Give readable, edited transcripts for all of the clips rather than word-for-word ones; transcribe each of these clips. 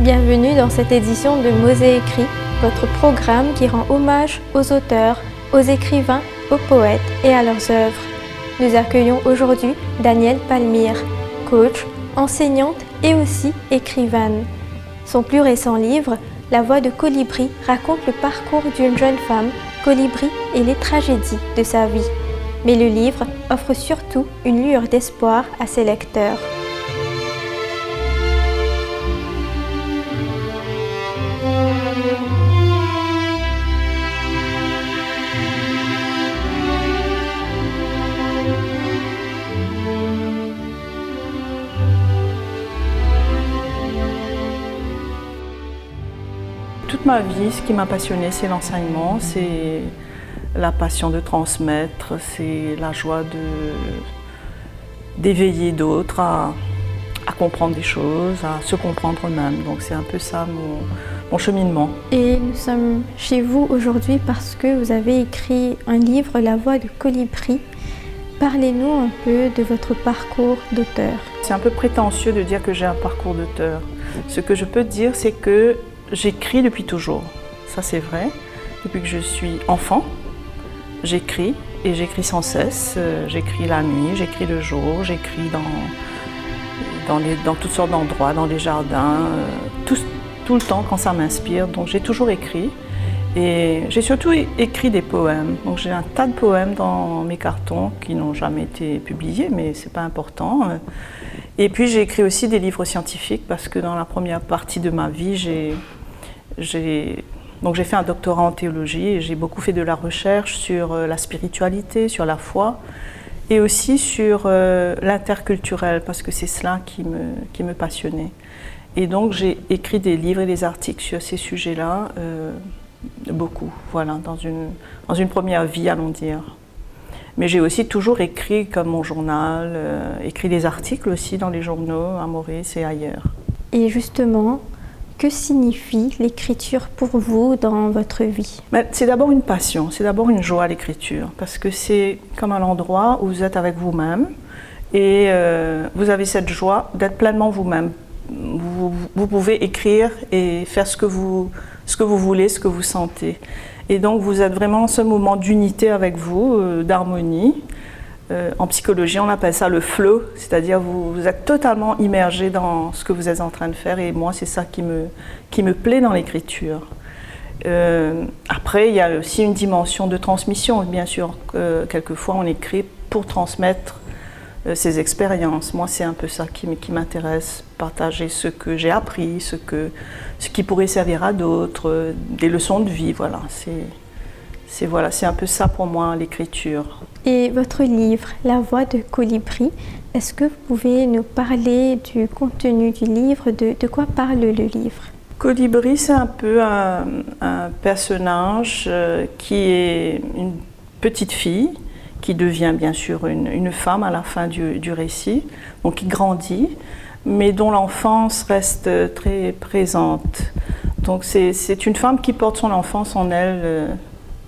Bienvenue dans cette édition de Mots et Écrits, votre programme qui rend hommage aux auteurs, aux écrivains, aux poètes et à leurs œuvres. Nous accueillons aujourd'hui Danielle Palmyre, coach, enseignante et aussi écrivaine. Son plus récent livre, La Voix de Colibri, raconte le parcours d'une jeune femme, Colibri, et les tragédies de sa vie. Mais le livre offre surtout une lueur d'espoir à ses lecteurs. Toute ma vie, ce qui m'a passionnée, c'est l'enseignement, c'est la passion de transmettre, c'est la joie d'éveiller d'autres à comprendre des choses, à se comprendre eux-mêmes. Donc c'est un peu ça mon cheminement. Et nous sommes chez vous aujourd'hui parce que vous avez écrit un livre, La Voix de Colibri. Parlez-nous un peu de votre parcours d'auteur. C'est un peu prétentieux de dire que j'ai un parcours d'auteur. Ce que je peux dire, c'est que j'écris depuis toujours, ça c'est vrai. Depuis que je suis enfant, j'écris et j'écris sans cesse. J'écris la nuit, j'écris le jour, j'écris dans toutes sortes d'endroits, dans les jardins, tout le temps quand ça m'inspire. Donc j'ai toujours écrit et j'ai surtout écrit des poèmes. Donc j'ai un tas de poèmes dans mes cartons qui n'ont jamais été publiés, mais c'est pas important. Et puis j'ai écrit aussi des livres scientifiques parce que dans la première partie de ma vie, j'ai fait un doctorat en théologie et j'ai beaucoup fait de la recherche sur la spiritualité, sur la foi et aussi sur l'interculturel parce que c'est cela qui me passionnait. Et donc j'ai écrit des livres et des articles sur ces sujets-là, beaucoup, voilà, dans une première vie, allons dire. Mais j'ai aussi toujours écrit comme mon journal, écrit des articles aussi dans les journaux à Maurice et ailleurs. Et justement, que signifie l'écriture pour vous dans votre vie? C'est d'abord une passion, c'est d'abord une joie l'écriture, parce que c'est comme un endroit où vous êtes avec vous-même et vous avez cette joie d'être pleinement vous-même. Vous pouvez écrire et faire ce que vous voulez, ce que vous sentez. Et donc vous êtes vraiment en ce moment d'unité avec vous, d'harmonie. En psychologie, on appelle ça le flow, c'est-à-dire vous êtes totalement immergé dans ce que vous êtes en train de faire. Et moi, c'est ça qui me plaît dans l'écriture. Après, il y a aussi une dimension de transmission. Bien sûr, quelquefois, on écrit pour transmettre ses expériences. Moi, c'est un peu ça qui m'intéresse, partager ce que j'ai appris, ce qui pourrait servir à d'autres, des leçons de vie, voilà. C'est un peu ça pour moi, l'écriture. Et votre livre, La Voix de Colibri, est-ce que vous pouvez nous parler du contenu du livre, de quoi parle le livre? Colibri, c'est un peu un personnage qui est une petite fille, qui devient bien sûr une femme à la fin du récit, donc qui grandit, mais dont l'enfance reste très présente. Donc c'est une femme qui porte son enfance en elle,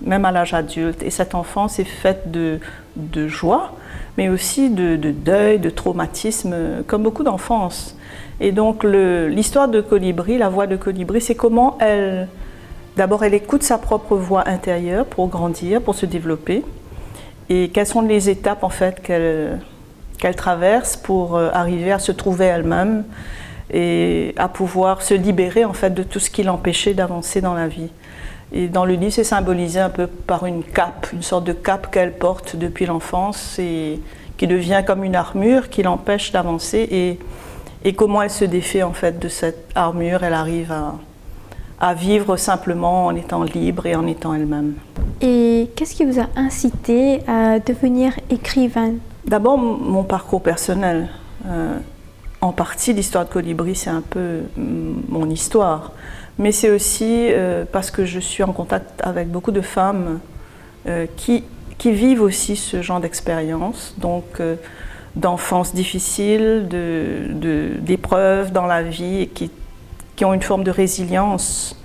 même à l'âge adulte, et cette enfance est faite de joie, mais aussi de deuil, de traumatisme, comme beaucoup d'enfances. Et donc l'histoire de Colibri, La Voix de Colibri, c'est comment d'abord elle écoute sa propre voix intérieure pour grandir, pour se développer, et quelles sont les étapes en fait qu'elle traverse pour arriver à se trouver elle-même et à pouvoir se libérer en fait de tout ce qui l'empêchait d'avancer dans la vie. Et dans le livre, c'est symbolisé un peu par une cape, une sorte de cape qu'elle porte depuis l'enfance et qui devient comme une armure qui l'empêche d'avancer et comment elle se défait en fait de cette armure. Elle arrive à vivre simplement en étant libre et en étant elle-même. Et qu'est-ce qui vous a incité à devenir écrivain? D'abord, mon parcours personnel. En partie, l'histoire de Colibri, c'est un peu mon histoire. Mais c'est aussi parce que je suis en contact avec beaucoup de femmes qui vivent aussi ce genre d'expérience, donc d'enfance difficile, d'épreuves dans la vie, et qui ont une forme de résilience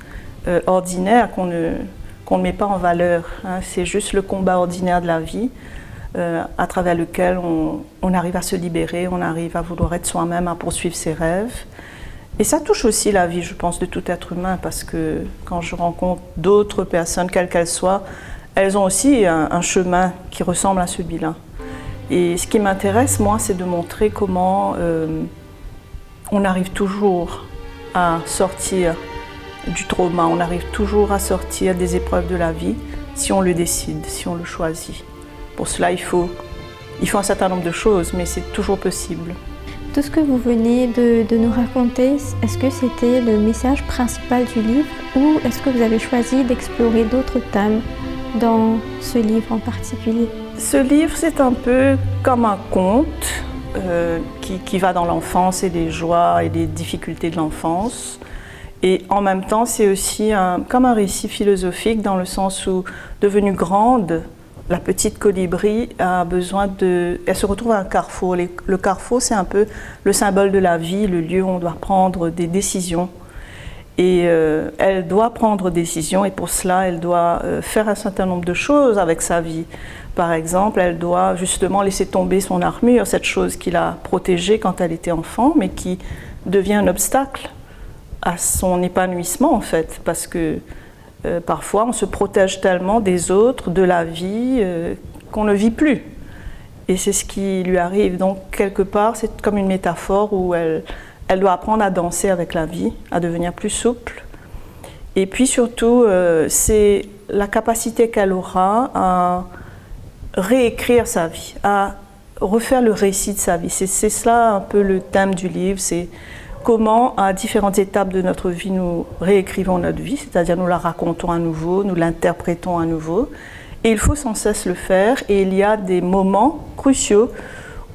ordinaire qu'on ne met pas en valeur. Hein. C'est juste le combat ordinaire de la vie à travers lequel on arrive à se libérer, on arrive à vouloir être soi-même, à poursuivre ses rêves. Et ça touche aussi la vie, je pense, de tout être humain, parce que quand je rencontre d'autres personnes, quelles qu'elles soient, elles ont aussi un chemin qui ressemble à celui-là. Et ce qui m'intéresse, moi, c'est de montrer comment on arrive toujours à sortir du trauma, on arrive toujours à sortir des épreuves de la vie si on le décide, si on le choisit. Pour cela, il faut un certain nombre de choses, mais c'est toujours possible. Tout ce que vous venez de nous raconter, est-ce que c'était le message principal du livre ou est-ce que vous avez choisi d'explorer d'autres thèmes dans ce livre en particulier? Ce livre, c'est un peu comme un conte qui va dans l'enfance et les joies et les difficultés de l'enfance. Et en même temps, c'est aussi comme un récit philosophique dans le sens où, devenue grande, la petite Colibri a besoin de... Elle se retrouve à un carrefour. Le carrefour, c'est un peu le symbole de la vie, le lieu où on doit prendre des décisions. Et elle doit prendre des décisions et pour cela, elle doit faire un certain nombre de choses avec sa vie. Par exemple, elle doit justement laisser tomber son armure, cette chose qui l'a protégée quand elle était enfant, mais qui devient un obstacle à son épanouissement en fait, parce que parfois on se protège tellement des autres, de la vie, qu'on ne vit plus. Et c'est ce qui lui arrive. Donc quelque part, c'est comme une métaphore où elle doit apprendre à danser avec la vie, à devenir plus souple. Et puis surtout, c'est la capacité qu'elle aura à réécrire sa vie, à refaire le récit de sa vie. C'est cela un peu le thème du livre, c'est comment à différentes étapes de notre vie nous réécrivons notre vie, c'est-à-dire nous la racontons à nouveau, nous l'interprétons à nouveau. Et il faut sans cesse le faire et il y a des moments cruciaux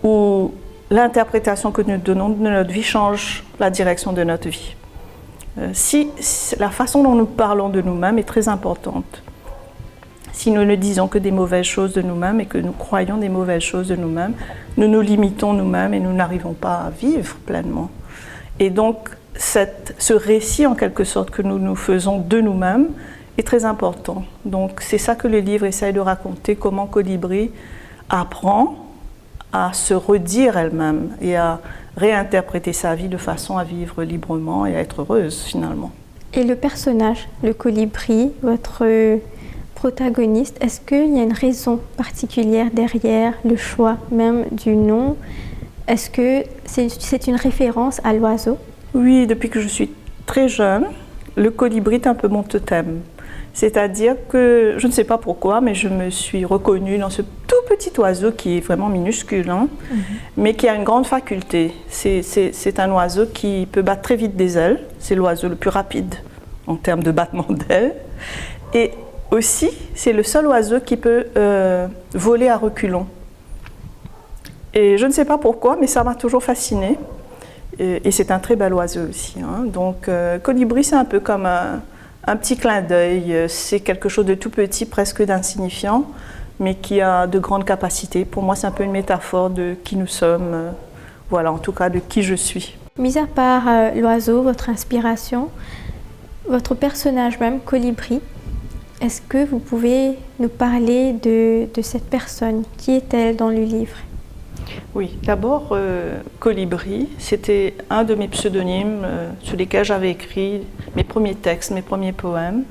où l'interprétation que nous donnons de notre vie change la direction de notre vie. La façon dont nous parlons de nous-mêmes est très importante. Si nous ne disons que des mauvaises choses de nous-mêmes et que nous croyons des mauvaises choses de nous-mêmes, nous nous limitons nous-mêmes et nous n'arrivons pas à vivre pleinement. Et donc, ce récit, en quelque sorte, que nous nous faisons de nous-mêmes est très important. Donc, c'est ça que le livre essaye de raconter, comment Colibri apprend à se redire elle-même et à réinterpréter sa vie de façon à vivre librement et à être heureuse, finalement. Et le personnage, le Colibri, votre protagoniste, est-ce qu'il y a une raison particulière derrière le choix même du nom? Est-ce que c'est une référence à l'oiseau? Oui, depuis que je suis très jeune, le colibri est un peu mon totem. C'est-à-dire que, je ne sais pas pourquoi, mais je me suis reconnue dans ce tout petit oiseau qui est vraiment minuscule, mais qui a une grande faculté. C'est un oiseau qui peut battre très vite des ailes. C'est l'oiseau le plus rapide en termes de battement d'ailes. Et aussi, c'est le seul oiseau qui peut voler à reculons. Et je ne sais pas pourquoi, mais ça m'a toujours fascinée. Et c'est un très bel oiseau aussi. Donc, colibri, c'est un peu comme un petit clin d'œil. C'est quelque chose de tout petit, presque d'insignifiant, mais qui a de grandes capacités. Pour moi, c'est un peu une métaphore de qui nous sommes, voilà, en tout cas de qui je suis. Mis à part l'oiseau, votre inspiration, votre personnage même, Colibri, est-ce que vous pouvez nous parler de cette personne? Qui est-elle dans le livre? Oui, d'abord, Colibri, c'était un de mes pseudonymes sous lesquels j'avais écrit mes premiers textes, mes premiers poèmes.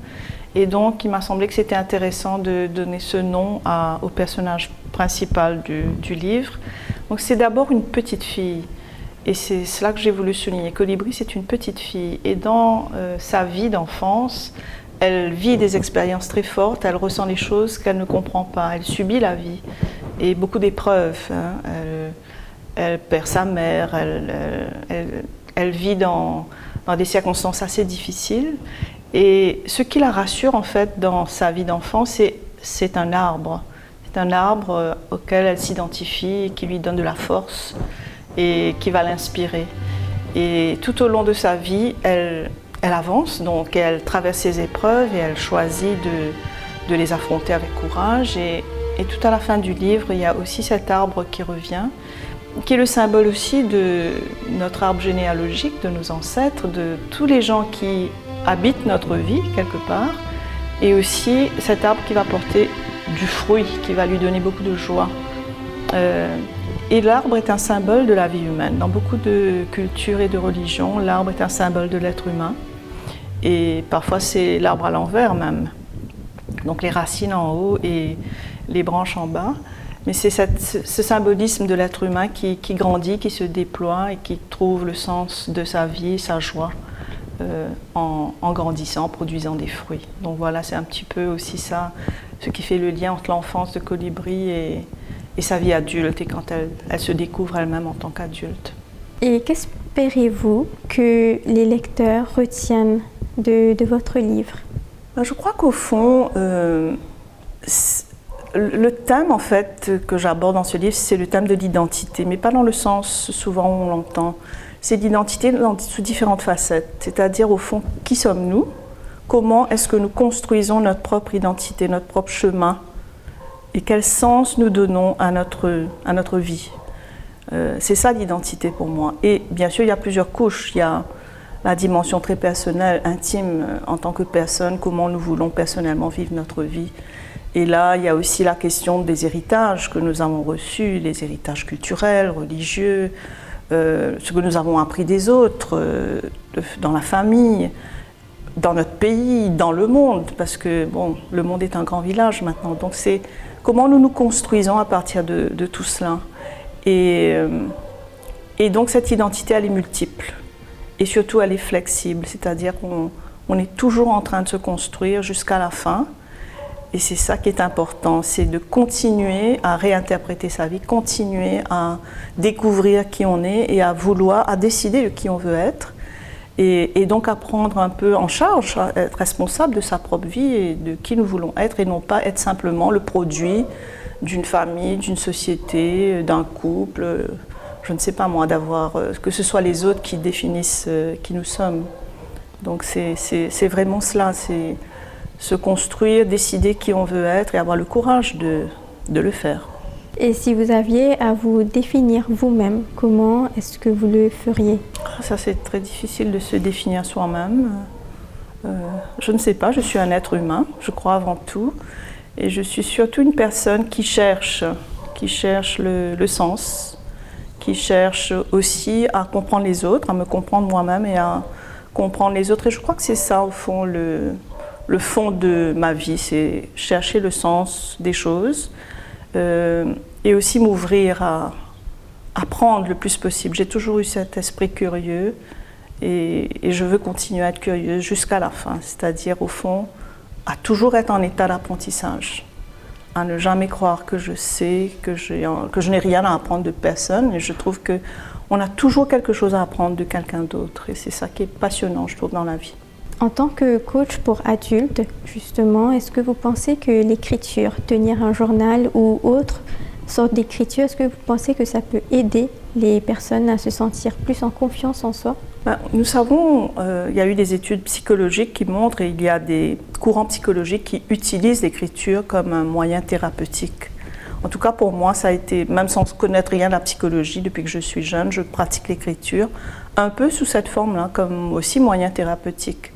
Et donc, il m'a semblé que c'était intéressant de donner ce nom au personnage principal du livre. Donc, c'est d'abord une petite fille. Et c'est cela que j'ai voulu souligner. Colibri, c'est une petite fille. Et dans sa vie d'enfance, elle vit des expériences très fortes, elle ressent les choses qu'elle ne comprend pas, elle subit la vie et beaucoup d'épreuves. Elle perd sa mère, elle vit dans des circonstances assez difficiles. Et ce qui la rassure en fait dans sa vie d'enfant, c'est un arbre. C'est un arbre auquel elle s'identifie, qui lui donne de la force et qui va l'inspirer. Et tout au long de sa vie, elle avance, donc elle traverse ses épreuves et elle choisit de les affronter avec courage. Et tout à la fin du livre, il y a aussi cet arbre qui revient, qui est le symbole aussi de notre arbre généalogique, de nos ancêtres, de tous les gens qui habitent notre vie quelque part, et aussi cet arbre qui va porter du fruit, qui va lui donner beaucoup de joie. Et l'arbre est un symbole de la vie humaine. Dans beaucoup de cultures et de religions, l'arbre est un symbole de l'être humain. Et parfois, c'est l'arbre à l'envers même. Donc les racines en haut et les branches en bas. Mais c'est ce symbolisme de l'être humain qui grandit, qui se déploie et qui trouve le sens de sa vie, sa joie en grandissant, en produisant des fruits. Donc voilà, c'est un petit peu aussi ça, ce qui fait le lien entre l'enfance de Colibri et sa vie adulte et quand elle se découvre elle-même en tant qu'adulte. Et qu'espérez-vous que les lecteurs retiennent de votre livre? Je crois qu'au fond, le thème en fait que j'aborde dans ce livre, c'est le thème de l'identité, mais pas dans le sens souvent où on l'entend. C'est l'identité sous différentes facettes, c'est-à-dire au fond, qui sommes-nous? Comment est-ce que nous construisons notre propre identité, notre propre chemin? Et quel sens nous donnons à notre vie? C'est ça l'identité pour moi. Et bien sûr, il y a plusieurs couches. Il y a la dimension très personnelle, intime en tant que personne, comment nous voulons personnellement vivre notre vie. Et là, il y a aussi la question des héritages que nous avons reçus, les héritages culturels, religieux, ce que nous avons appris des autres, dans la famille, dans notre pays, dans le monde, parce que bon, le monde est un grand village maintenant. Donc c'est comment nous nous construisons à partir de tout cela. Et donc cette identité, elle est multiple. Et surtout, elle est flexible, c'est-à-dire qu'on est toujours en train de se construire jusqu'à la fin. Et c'est ça qui est important, c'est de continuer à réinterpréter sa vie, continuer à découvrir qui on est et à décider de qui on veut être. Et donc à prendre un peu en charge, à être responsable de sa propre vie et de qui nous voulons être et non pas être simplement le produit d'une famille, d'une société, d'un couple, je ne sais pas moi, que ce soit les autres qui définissent qui nous sommes. Donc c'est vraiment cela, c'est se construire, décider qui on veut être et avoir le courage de le faire. Et si vous aviez à vous définir vous-même, comment est-ce que vous le feriez? Ça, c'est très difficile de se définir soi-même. Je ne sais pas, je suis un être humain, je crois avant tout. Et je suis surtout une personne qui cherche le sens, qui cherche aussi à comprendre les autres, à me comprendre moi-même et à comprendre les autres. Et je crois que c'est ça, au fond, le fond de ma vie, c'est chercher le sens des choses et aussi m'ouvrir à apprendre le plus possible. J'ai toujours eu cet esprit curieux et je veux continuer à être curieuse jusqu'à la fin, c'est-à-dire au fond à toujours être en état d'apprentissage, à ne jamais croire que je sais, que je n'ai rien à apprendre de personne. Et je trouve qu'on a toujours quelque chose à apprendre de quelqu'un d'autre et c'est ça qui est passionnant, je trouve, dans la vie. En tant que coach pour adultes, justement, est-ce que vous pensez que l'écriture, tenir un journal ou autre sorte d'écriture, est-ce que vous pensez que ça peut aider les personnes à se sentir plus en confiance en soi? Nous savons, il y a eu des études psychologiques qui montrent, et il y a des courants psychologiques qui utilisent l'écriture comme un moyen thérapeutique. En tout cas, pour moi, ça a été, même sans connaître rien de la psychologie, depuis que je suis jeune, je pratique l'écriture un peu sous cette forme-là, comme aussi moyen thérapeutique.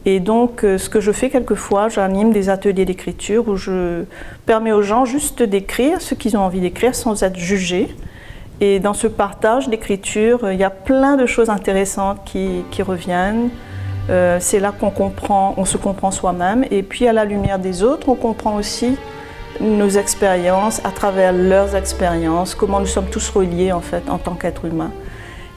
Et donc, ce que je fais quelquefois, j'anime des ateliers d'écriture où je permets aux gens juste d'écrire ce qu'ils ont envie d'écrire sans être jugés. Et dans ce partage d'écriture, il y a plein de choses intéressantes qui reviennent. C'est là on se comprend soi-même. Et puis, à la lumière des autres, on comprend aussi nos expériences, à travers leurs expériences, comment nous sommes tous reliés en fait en tant qu'êtres humains.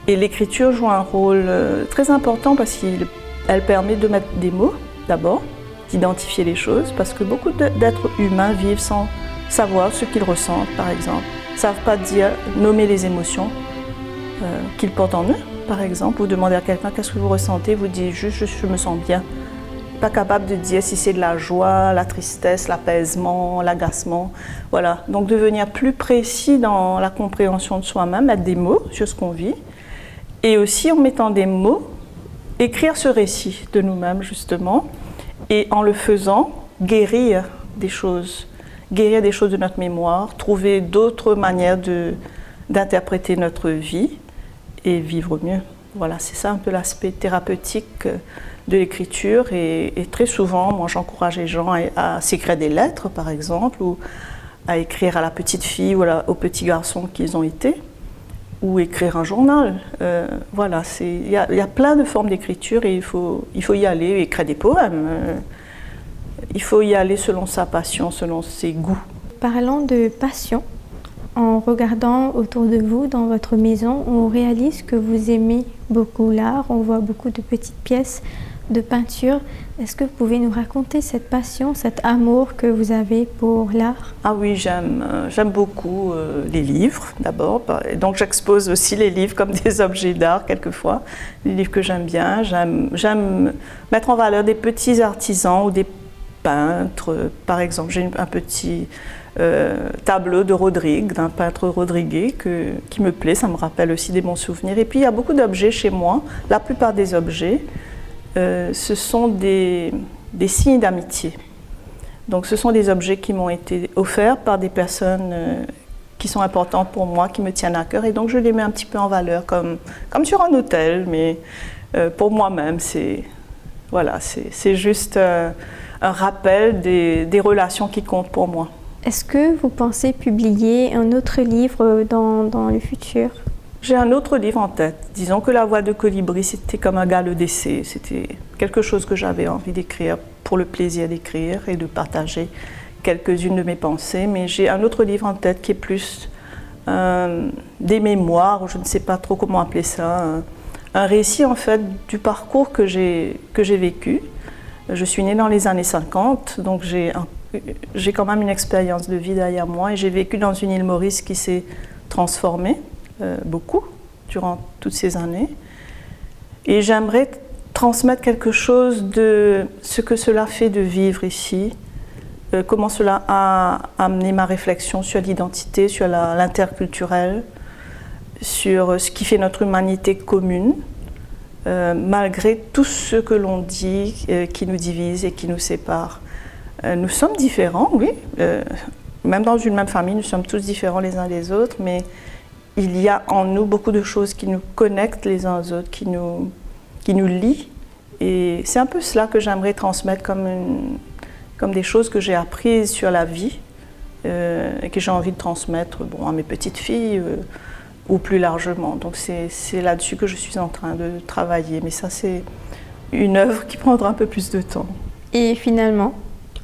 Et l'écriture joue un rôle très important parce qu'elle permet de mettre des mots d'abord, d'identifier les choses, parce que beaucoup d'êtres humains vivent sans savoir ce qu'ils ressentent, par exemple. Ils ne savent pas nommer les émotions qu'ils portent en eux, par exemple. Vous demandez à quelqu'un qu'est-ce que vous ressentez, vous dites juste je me sens bien. Pas capable de dire si c'est de la joie, la tristesse, l'apaisement, l'agacement. Voilà. Donc devenir plus précis dans la compréhension de soi-même, mettre des mots sur ce qu'on vit. Et aussi en mettant des mots, écrire ce récit de nous-mêmes justement. Et en le faisant, guérir des choses de notre mémoire, trouver d'autres manières d'interpréter notre vie et vivre mieux. Voilà, c'est ça un peu l'aspect thérapeutique de l'écriture et très souvent, moi j'encourage les gens à s'écrire des lettres par exemple ou à écrire à la petite fille ou au petit garçon qu'ils ont été, ou écrire un journal. Voilà, il y a plein de formes d'écriture et il faut y aller, écrire des poèmes. Il faut y aller selon sa passion, selon ses goûts. Parlant de passion, en regardant autour de vous, dans votre maison, on réalise que vous aimez beaucoup l'art. On voit beaucoup de petites pièces de peinture. Est-ce que vous pouvez nous raconter cette passion, cet amour que vous avez pour l'art? Ah oui, j'aime beaucoup les livres d'abord. Donc j'expose aussi les livres comme des objets d'art quelquefois. Les livres que j'aime bien. J'aime mettre en valeur des petits artisans ou des peintres. Par exemple, j'ai un petit tableau de Rodrigue, d'un peintre rodriguais qui me plaît. Ça me rappelle aussi des bons souvenirs. Et puis il y a beaucoup d'objets chez moi. La plupart des objets, ce sont des signes d'amitié. Donc ce sont des objets qui m'ont été offerts par des personnes qui sont importantes pour moi, qui me tiennent à cœur, et donc je les mets un petit peu en valeur, comme sur un autel, mais pour moi-même, c'est juste un rappel des relations qui comptent pour moi. Est-ce que vous pensez publier un autre livre dans le futur? J'ai un autre livre en tête. Disons que La Voix de Colibri, c'était comme un galop d'essai. C'était quelque chose que j'avais envie d'écrire pour le plaisir d'écrire et de partager quelques-unes de mes pensées. Mais j'ai un autre livre en tête qui est plus des mémoires, ou je ne sais pas trop comment appeler ça, un récit en fait du parcours que j'ai vécu. Je suis née dans les années 50, donc j'ai quand même une expérience de vie derrière moi, et j'ai vécu dans une île Maurice qui s'est transformée beaucoup durant toutes ces années. Et j'aimerais transmettre quelque chose de ce que cela fait de vivre ici, comment cela a amené ma réflexion sur l'identité, sur l'interculturel, sur ce qui fait notre humanité commune, malgré tout ce que l'on dit qui nous divise et qui nous sépare. Nous sommes différents, oui, même dans une même famille, nous sommes tous différents les uns des autres, mais il y a en nous beaucoup de choses qui nous connectent les uns aux autres, qui nous lient. Et c'est un peu cela que j'aimerais transmettre comme des choses que j'ai apprises sur la vie et que j'ai envie de transmettre à mes petites filles ou plus largement. Donc c'est là-dessus que je suis en train de travailler. Mais ça, c'est une œuvre qui prendra un peu plus de temps. Et finalement,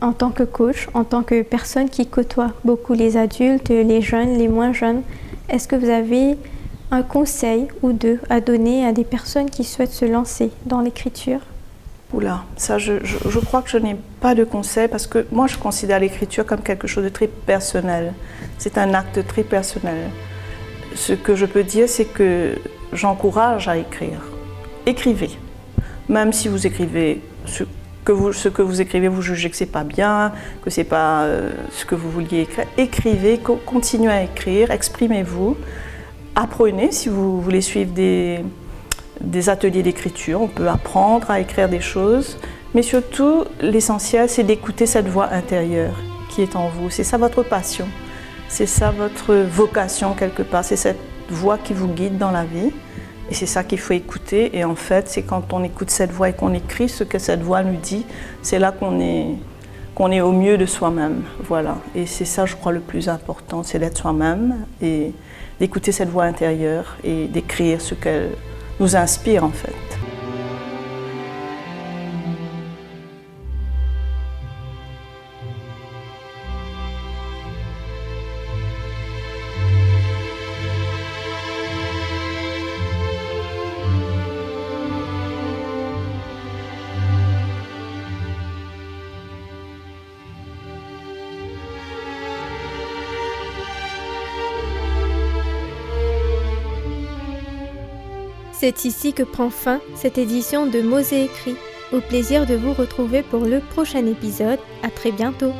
en tant que coach, en tant que personne qui côtoie beaucoup les adultes, les jeunes, les moins jeunes, est-ce que vous avez un conseil ou deux à donner à des personnes qui souhaitent se lancer dans l'écriture? Oula, ça je crois que je n'ai pas de conseil, parce que moi je considère l'écriture comme quelque chose de très personnel. C'est un acte très personnel. Ce que je peux dire, c'est que j'encourage à écrire. Écrivez. Même si vous écrivez ce que vous écrivez, vous jugez que c'est pas bien, que c'est pas ce que vous vouliez écrire. Écrivez, continuez à écrire, exprimez-vous. Apprenez si vous voulez suivre des ateliers d'écriture. On peut apprendre à écrire des choses, mais surtout l'essentiel, c'est d'écouter cette voix intérieure qui est en vous. C'est ça votre passion, c'est ça votre vocation quelque part, c'est cette voix qui vous guide dans la vie. Et c'est ça qu'il faut écouter. Et en fait, c'est quand on écoute cette voix et qu'on écrit ce que cette voix nous dit, c'est là qu'on est au mieux de soi-même. Voilà. Et c'est ça, je crois, le plus important, c'est d'être soi-même et d'écouter cette voix intérieure et d'écrire ce qu'elle nous inspire en fait. C'est ici que prend fin cette édition de Mots et Écrits. Au plaisir de vous retrouver pour le prochain épisode. À très bientôt.